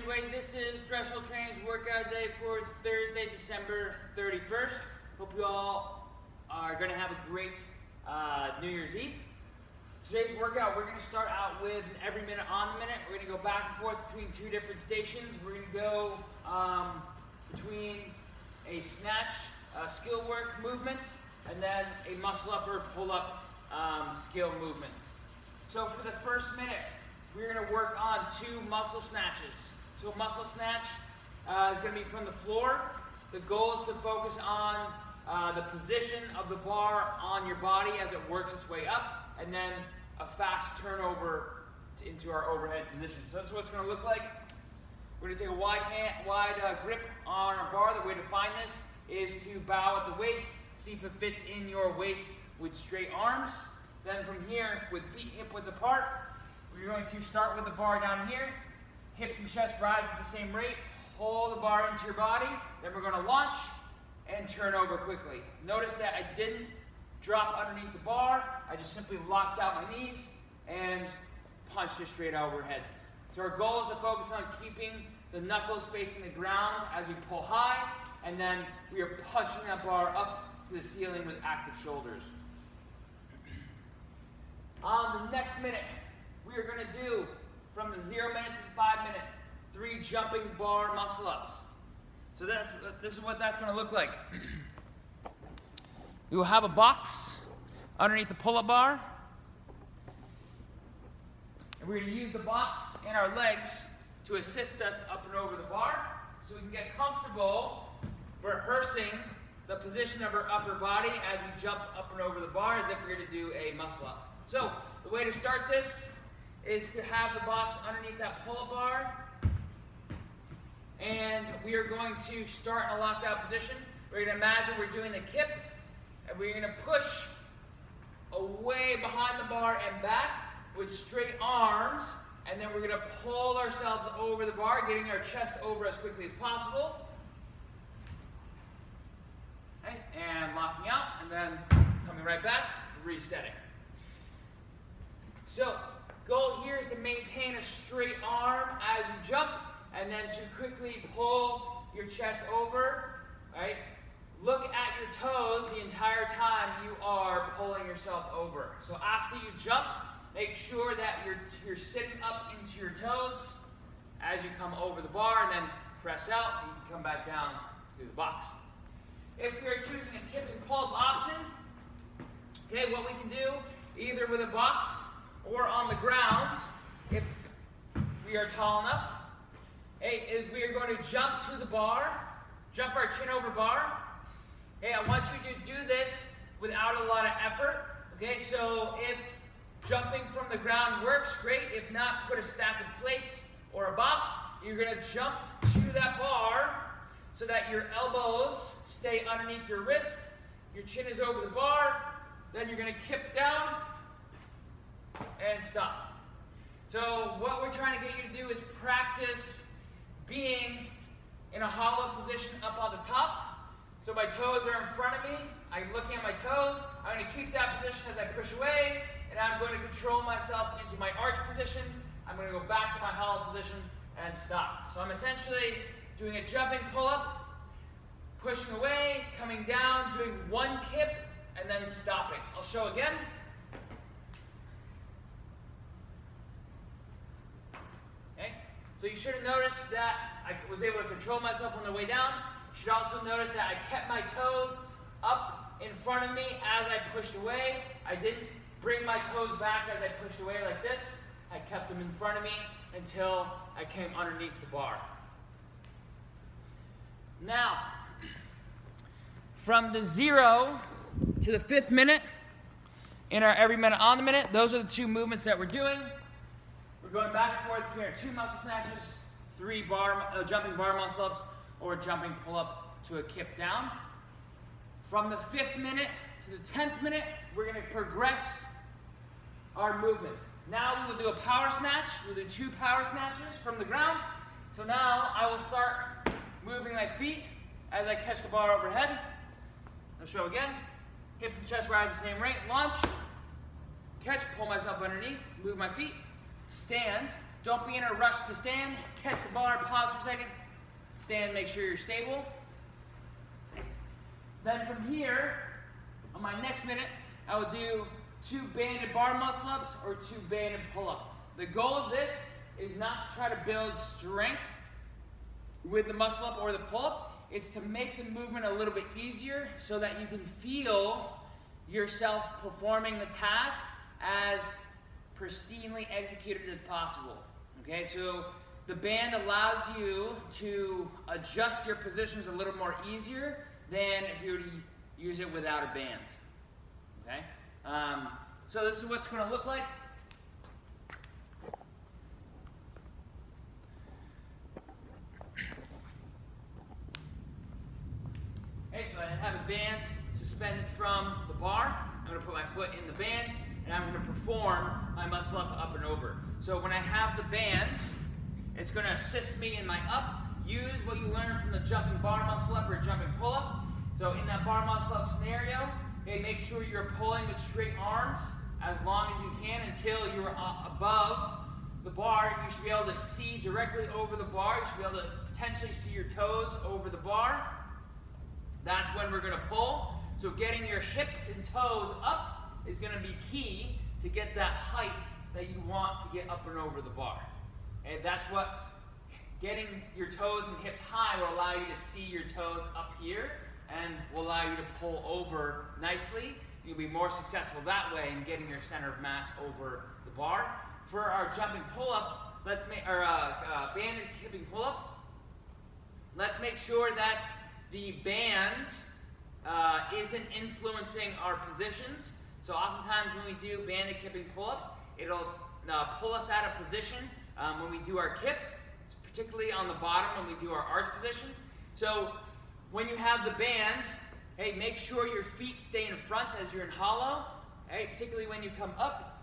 everybody, this is Threshold Training's workout day for Thursday, December 31st. Hope you all are going to have a great New Year's Eve. Today's workout, we're going to start out with an every minute on the minute. We're going to go back and forth between two different stations. We're going to go between a snatch skill work movement and then a muscle up or pull up skill movement. So for the first minute, we're going to work on 2 muscle snatches. So a muscle snatch is going to be from the floor. The goal is to focus on the position of the bar on your body as it works its way up, and then a fast turnover into our overhead position. So this is what it's going to look like. We're going to take a wide grip on our bar. The way to find this is to bow at the waist, see if it fits in your waist with straight arms. Then from here, with feet hip width apart, we're going to start with the bar down here. Hips and chest rise at the same rate. Pull the bar into your body. Then we're going to launch and turn over quickly. Notice that I didn't drop underneath the bar. I just simply locked out my knees and punched it straight overhead. So our goal is to focus on keeping the knuckles facing the ground as we pull high, and then we are punching that bar up to the ceiling with active shoulders. On the next minute, we are going to do, from the 0 minute to the 5 minute, 3 jumping bar muscle ups. So this is what that's going to look like. We will have a box underneath the pull-up bar. And we're going to use the box and our legs to assist us up and over the bar so we can get comfortable rehearsing the position of our upper body as we jump up and over the bar as if we're going to do a muscle up. So the way to start this is to have the box underneath that pull-up bar, and we are going to start in a locked-out position. We're going to imagine we're doing the kip, and we're going to push away behind the bar and back with straight arms, and then we're going to pull ourselves over the bar, getting our chest over as quickly as possible. Okay, and locking out, and then coming right back, resetting. So, goal here is to maintain a straight arm as you jump, and then to quickly pull your chest over, right? Look at your toes the entire time you are pulling yourself over. So after you jump, make sure that you're sitting up into your toes as you come over the bar, and then press out, and you can come back down to the box. If you're choosing a kip and pull-up option, okay, what we can do, either with a box or on the ground, if we are tall enough, is we are going to jump to the bar, jump our chin over bar. Hey, I want you to do this without a lot of effort. Okay, so if jumping from the ground works, great. If not, put a stack of plates or a box. You're going to jump to that bar so that your elbows stay underneath your wrist, your chin is over the bar, then you're going to kip down and stop. So what we're trying to get you to do is practice being in a hollow position up on the top. So my toes are in front of me. I'm looking at my toes. I'm going to keep that position as I push away, and I'm going to control myself into my arch position. I'm going to go back to my hollow position and stop. So I'm essentially doing a jumping pull-up, pushing away, coming down, doing 1 kip, and then stopping. I'll show again. So you should have noticed that I was able to control myself on the way down. You should also notice that I kept my toes up in front of me as I pushed away. I didn't bring my toes back as I pushed away like this. I kept them in front of me until I came underneath the bar. Now, from the 0 to the 5th minute in our every minute on the minute, those are the 2 movements that we're doing. We're going back and forth between our 2 muscle snatches, 3 jumping bar muscle ups, or jumping pull up to a kip down. From the 5th minute to the 10th minute, we're going to progress our movements. Now we will do a power snatch. We'll do 2 power snatches from the ground. So now I will start moving my feet as I catch the bar overhead. I'll show again. Hips and chest rise at the same rate. Launch, catch, pull myself underneath, move my feet. Stand, Don't be in a rush to stand. Catch the bar, pause for a second. Stand, make sure you're stable. Then from here, on my next minute, I will do 2 banded bar muscle ups or 2 banded pull-ups. The goal of this is not to try to build strength with the muscle up or the pull-up. It's to make the movement a little bit easier so that you can feel yourself performing the task as pristinely executed as possible. Okay, so the band allows you to adjust your positions a little more easier than if you were to use it without a band. Okay, so this is what it's going to look like. Okay, so I have a band suspended from the bar. I'm going to put my foot in the band, and I'm going to perform my muscle up and over. So when I have the band, it's going to assist me in my up. Use what you learned from the jumping bar muscle up or jumping pull up. So in that bar muscle up scenario, okay, make sure you're pulling with straight arms as long as you can until you're above the bar. You should be able to see directly over the bar. You should be able to potentially see your toes over the bar. That's when we're going to pull. So getting your hips and toes up is going to be key to get that height that you want to get up and over the bar. And that's what getting your toes and hips high will allow you to see your toes up here and will allow you to pull over nicely. You'll be more successful that way in getting your center of mass over the bar. For our jumping pull-ups, banded kipping pull-ups, let's make sure that the band isn't influencing our positions. So oftentimes when we do banded kipping pull-ups, it'll pull us out of position when we do our kip, particularly on the bottom when we do our arch position. So when you have the band, hey, make sure your feet stay in front as you're in hollow. Hey, particularly when you come up,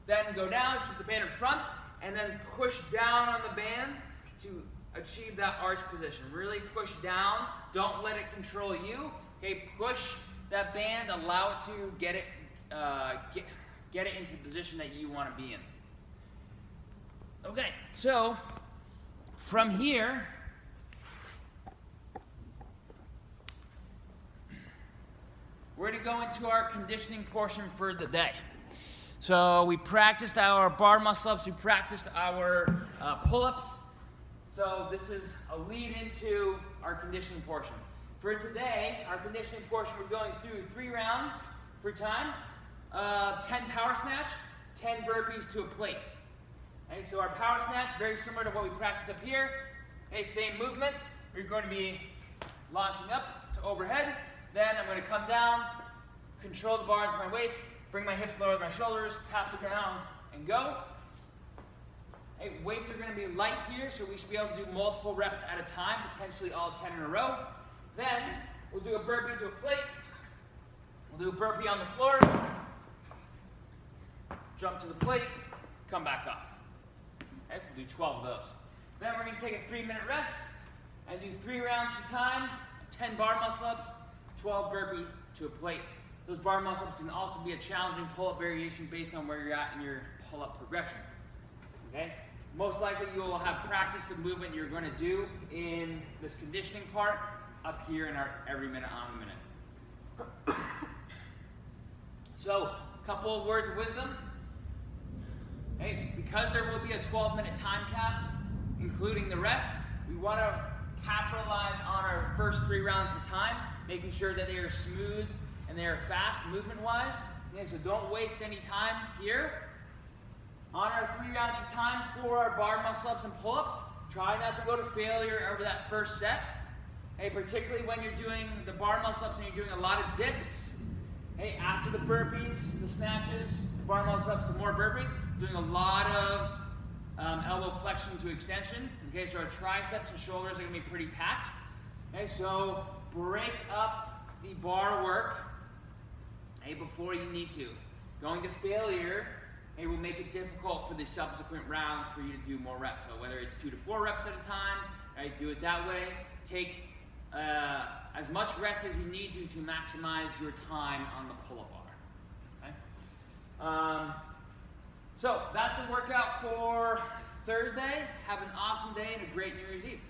then go down, keep the band in front, and then push down on the band to achieve that arch position. Really push down. Don't let it control you. Okay, push that band, allow it to get it into the position that you want to be in. Okay, so from here, we're going to go into our conditioning portion for the day. So we practiced our bar muscle ups, we practiced our pull-ups. So this is a lead into our conditioning portion. For today, our conditioning portion, we're going through 3 rounds for time. 10 power snatch, 10 burpees to a plate. Okay, so our power snatch, very similar to what we practiced up here. Okay, same movement. We're going to be launching up to overhead. Then I'm going to come down, control the bar into my waist, bring my hips lower than my shoulders, tap the ground, and go. Okay, weights are going to be light here, so we should be able to do multiple reps at a time, potentially all 10 in a row. Then we'll do a burpee to a plate. We'll do a burpee on the floor. Jump to the plate, come back off. Okay, we'll do 12 of those. Then we're going to take a 3-minute rest and do 3 rounds for time, 10 bar muscle-ups, 12 burpee to a plate. Those bar muscle-ups can also be a challenging pull-up variation based on where you're at in your pull-up progression. Okay? Most likely you will have practiced the movement you're going to do in this conditioning part up here in our every minute on the minute. So, a couple of words of wisdom. Hey, because there will be a 12-minute time cap, including the rest, we want to capitalize on our first 3 rounds for time, making sure that they are smooth and they are fast movement-wise. Okay, so don't waste any time here. On our 3 rounds for time for our bar muscle-ups and pull-ups, try not to go to failure over that first set. Hey, particularly when you're doing the bar muscle-ups and you're doing a lot of dips. Hey, after the burpees, the snatches, the bar muscle-ups, the more burpees, doing a lot of elbow flexion to extension. Okay, so our triceps and shoulders are going to be pretty taxed. Okay, so break up the bar work before you need to. Going to failure will make it difficult for the subsequent rounds for you to do more reps. So whether it's 2 to 4 reps at a time, right, do it that way. Take as much rest as you need to maximize your time on the pull-up bar. Okay? So that's the workout for Thursday. Have an awesome day and a great New Year's Eve.